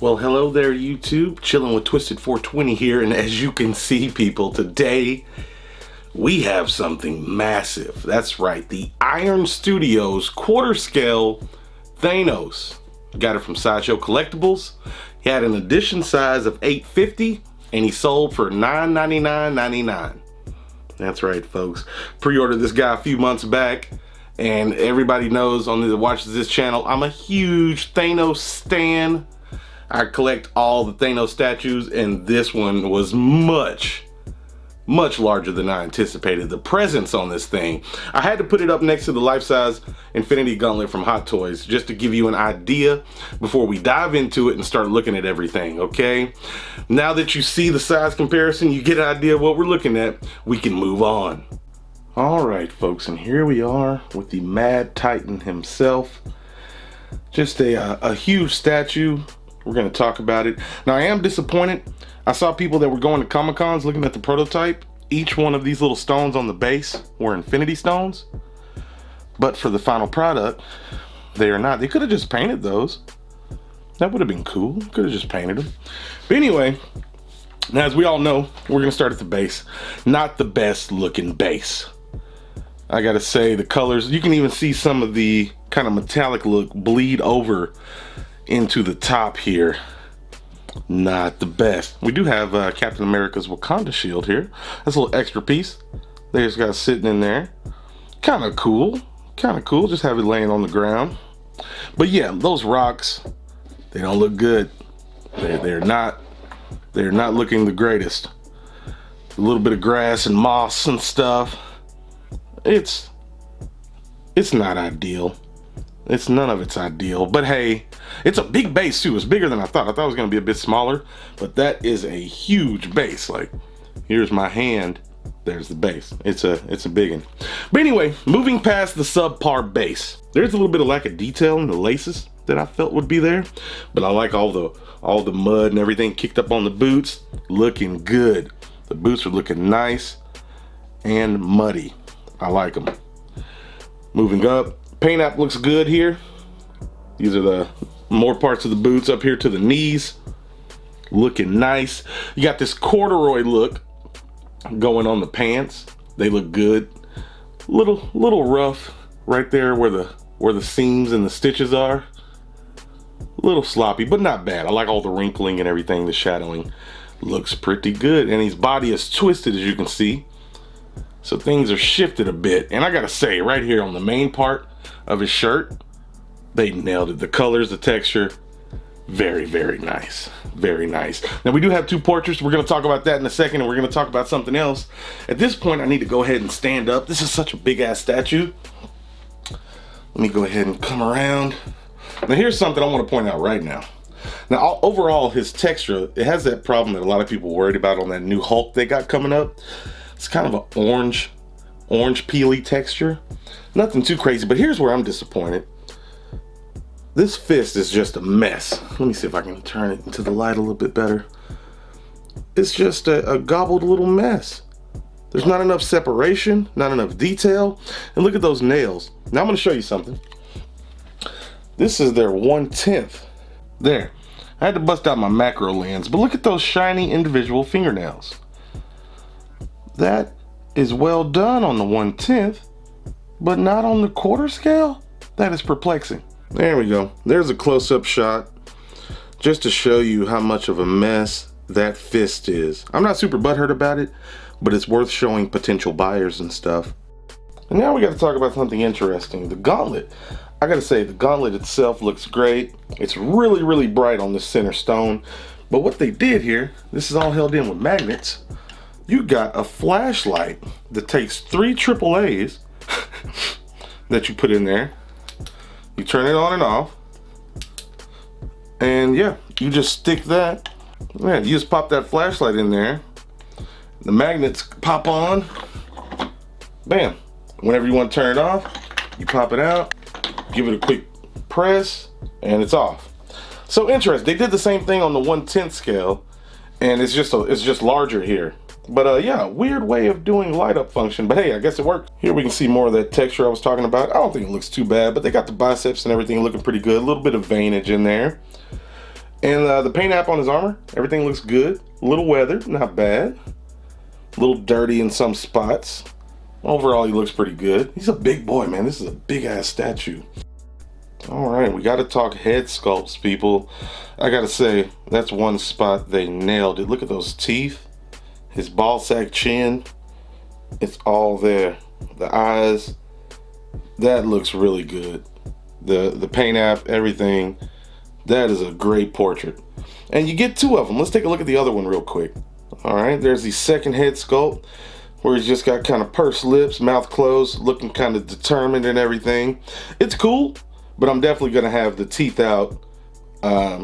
Well, hello there, YouTube. Chilling with Twisted 420 here, and as you can see, people, today we have something massive. That's right, the Iron Studios quarter scale Thanos. Got it from Sideshow Collectibles. He had an edition size of 850, and he sold for $999.99. That's right, folks. Pre-ordered this guy a few months back, and everybody knows on that watches this channel, I'm a huge Thanos stan. I collect all the Thanos statues, and this one was much larger than I anticipated. The presence on this thing, I had to put it up next to the life-size Infinity Gauntlet from Hot Toys just to give you an idea before we dive into it and start looking at everything, okay? Now that you see the size comparison, you get an idea of what we're looking at, we can move on. All right, folks, and here we are with the Mad Titan himself. Just a huge statue. We're going to talk about it. Now, I am disappointed. I saw people that were going to Comic-Cons looking at the prototype. Each one of these little stones on the base were Infinity Stones. But for the final product, they are not. They could have just painted those. That would have been cool. Could have just painted them. But anyway, now as we all know, we're going to start at the base. Not the best looking base. I got to say, the colors, you can even see some of the kind of metallic look bleed over into the top here. Not the best. We do have Captain America's Wakanda shield here. That's a little extra piece. They just got it sitting in there. Kind of cool. Just have it laying on the ground. But yeah, those rocks, they don't look good. They're not looking the greatest. A little bit of grass and moss and stuff. It's not ideal. It's none of it's ideal, but hey, it's a big base too. It's bigger than I thought. I thought it was gonna be a bit smaller, but that is a huge base. Like, here's my hand, there's the base. It's a big one. But anyway, moving past the subpar base, there's a little bit of lack of detail in the laces that I felt would be there, but I like all the mud and everything kicked up on the boots, looking good. The boots are looking nice and muddy. I like them. Moving up. Paint app looks good here. These are the more parts of the boots up here to the knees. Looking nice. You got this corduroy look going on the pants. They look good. Little rough right there where the seams and the stitches are. A little sloppy, but not bad. I like all the wrinkling and everything. The shadowing looks pretty good. And his body is twisted, as you can see. So things are shifted a bit. And I gotta say, right here on the main part of his shirt, they nailed it. The colors, the texture, very nice. Very nice. Now we do have two portraits. We're gonna talk about that in a second, and we're gonna talk about something else. At this point, I need to go ahead and stand up. This is such a big ass statue. Let me go ahead and come around. Now here's something I want to point out right now. Now overall, his texture, it has that problem that a lot of people worried about on that new Hulk they got coming up. It's kind of an orange peely texture. Nothing too crazy, but here's where I'm disappointed. This fist is just a mess. Let me see if I can turn it into the light a little bit better. It's just a gobbled little mess. There's not enough separation, not enough detail. And look at those nails. Now I'm gonna show you something. This is their 1/10. There. I had to bust out my macro lens, but look at those shiny individual fingernails. That is well done on the 1/10, but not on the quarter scale? That is perplexing. There we go. There's a close-up shot just to show you how much of a mess that fist is. I'm not super butthurt about it, but it's worth showing potential buyers and stuff. And now we got to talk about something interesting. The gauntlet. I got to say, the gauntlet itself looks great. It's really bright on the center stone. But what they did here, this is all held in with magnets. You got a flashlight that takes 3 AAAs that you put in there. You turn it on and off. And yeah, you just stick that. Yeah, you just pop that flashlight in there. The magnets pop on. Bam. Whenever you want to turn it off, you pop it out, give it a quick press, and it's off. So interesting. They did the same thing on the 1/10 scale, and it's just larger here. But yeah, weird way of doing light up function, but hey, I guess it worked. Here we can see more of that texture I was talking about. I don't think it looks too bad, but they got the biceps and everything looking pretty good. A little bit of veinage in there. And the paint app on his armor, everything looks good. A little weathered, not bad. A little dirty in some spots. Overall, he looks pretty good. He's a big boy, man. This is a big ass statue. All right, we got to talk head sculpts, people. I got to say, that's one spot they nailed it. Look at those teeth. His ball sack chin. It's all there. The eyes. That looks really good. The paint app, everything. That is a great portrait. And you get two of them. Let's take a look at the other one real quick. All right, there's the second head sculpt where he's just got kind of pursed lips, mouth closed, looking kind of determined and everything. It's cool, but I'm definitely going to have the teeth out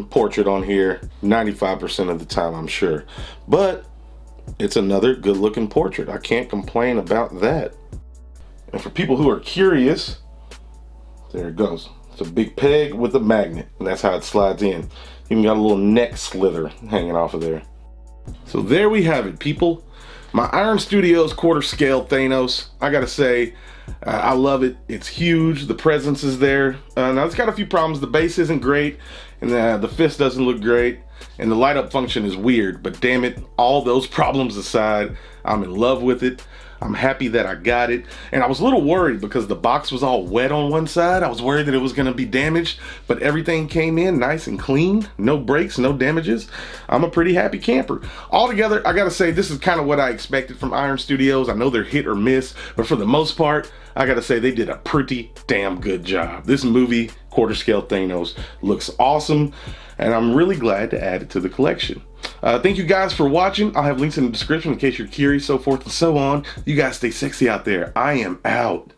portrait on here 95% of the time, I'm sure. But it's another good looking portrait. I can't complain about that. And for people who are curious, there it goes. It's a big peg with a magnet, and that's how it slides in. Even got a little neck slither hanging off of there. So there we have it, people. My Iron Studios quarter scale Thanos. I gotta say, I love it. It's huge. The presence is there. Now it's got a few problems. The base isn't great, and the fist doesn't look great, and the light up function is weird. But damn it, all those problems aside, I'm in love with it. I'm happy that I got it. And I was a little worried because the box was all wet on one side. I was worried that it was gonna be damaged, but everything came in nice and clean. No breaks, no damages. I'm a pretty happy camper. Altogether, I gotta say, this is kind of what I expected from Iron Studios. I know they're hit or miss, but for the most part, I gotta say they did a pretty damn good job. This movie, quarter scale Thanos, looks awesome, and I'm really glad to add it to the collection. Thank you guys for watching. I'll have links in the description in case you're curious, so forth and so on. You guys stay sexy out there. I am out.